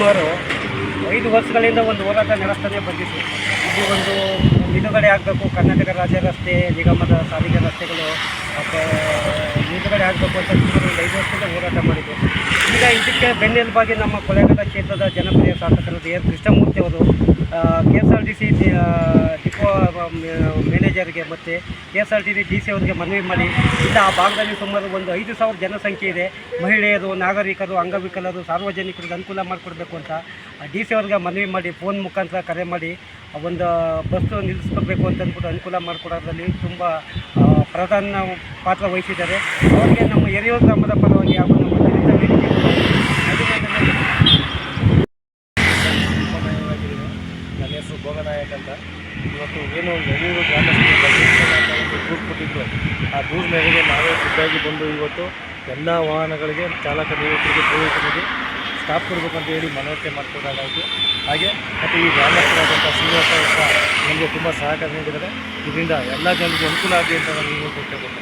ಸುಮಾರು 5 ವರ್ಷಗಳಿಂದ ಒಂದು ಹೋರಾಟ ನಡೆಸ್ತಾನೆ ಬಂದಿತ್ತು. ಇದು ಒಂದು ನಿಲುಗಡೆ ಆಗಬೇಕು, ಕರ್ನಾಟಕ ರಾಜ್ಯ ರಸ್ತೆ ನಿಗಮದ ಸಾರಿಗೆ ರಸ್ತೆಗಳು ಮತ್ತು ನಿಲುಗಡೆ ಆಗಬೇಕು ಅಂತ ಸುಮಾರು ಒಂದು 5 ವರ್ಷದಿಂದ ಹೋರಾಟ ಮಾಡಿದ್ದು. ಈಗ ಇದಕ್ಕೆ ಬೆನ್ನೆಲುಬಾಗಿ ನಮ್ಮ ಕೊಳ್ಳೇಗಾಲ ಕ್ಷೇತ್ರದ ಜನಪ್ರಿಯ ಶಾಸಕರಾದ ಎನ್ ಕೃಷ್ಣಮೂರ್ತಿ ಅವರು KSRTC ಡಿಪೋ ಮ್ಯಾನೇಜರ್ಗೆ ಮತ್ತು KSRTC DC ಅವರಿಗೆ ಮನವಿ ಮಾಡಿ, ಇಲ್ಲ ಆ ಭಾಗದಲ್ಲಿ ಸುಮಾರು ಒಂದು 5,000 ಜನಸಂಖ್ಯೆ ಇದೆ, ಮಹಿಳೆಯರು, ನಾಗರಿಕರು, ಅಂಗವಿಕಲರು, ಸಾರ್ವಜನಿಕರಿಗೆ ಅನುಕೂಲ ಮಾಡಿಕೊಡ್ಬೇಕು ಅಂತ DC ಅವ್ರಿಗೆ ಮನವಿ ಮಾಡಿ ಫೋನ್ ಮುಖಾಂತರ ಕರೆ ಮಾಡಿ ಒಂದು ಬಸ್ಸು ನಿಲ್ಲಿಸ್ಕೊಡ್ಬೇಕು ಅಂತ ಅಂದ್ಬಿಟ್ಟು ಅನುಕೂಲ ಮಾಡಿಕೊಡೋದ್ರಲ್ಲಿ ತುಂಬ ಪ್ರಧಾನ ಪಾತ್ರ ವಹಿಸಿದ್ದಾರೆ. ಅವರಿಗೆ ನಮ್ಮ ಹಿರಿಯೂರು ಗ್ರಾಮದ ಪರವಾಗಿ ಹಾಗೂ ನಮ್ಮ ನನ್ನ ಹೆಸರು ಭೋಗನಾಯಕ್ ಅಂತ. ಇವತ್ತು ಏನು ಹಿರಿಯೂರು ಗ್ರಾಮಸ್ಥರು ದೂರು ಕೊಟ್ಟಿದ್ರು, ಆ ದೂರು ಮೇರೆಗೆ ನಾವೇ ಖುದ್ದಾಗಿ ಬಂದು ಇವತ್ತು ಎಲ್ಲ ವಾಹನಗಳಿಗೆ ಚಾಲಕ ನಿರೂಪರಿಗೆ ಪೊಲೀಸರಿಗೆ ಸ್ಟಾಪ್ ಕೊಡಬೇಕಂತ ಹೇಳಿ ಮನವರಿಕೆ ಮಾಡಿಕೊಡಲಾಯಿತು. ಹಾಗೆ ಮತ್ತು ಈ ಗ್ರಾಮಸ್ಥರಾದಂಥ ಶ್ರೀನಿವಾಸ ನಮಗೆ ತುಂಬ ಸಹಕಾರ ನೀಡಿದ್ದಾರೆ. ಇದರಿಂದ ಎಲ್ಲ ಜನರಿಗೆ ಅನುಕೂಲ ಆಗಲಿ ಅಂತ ನಾನು ಕೊಟ್ಟಿದ್ದೇನೆ.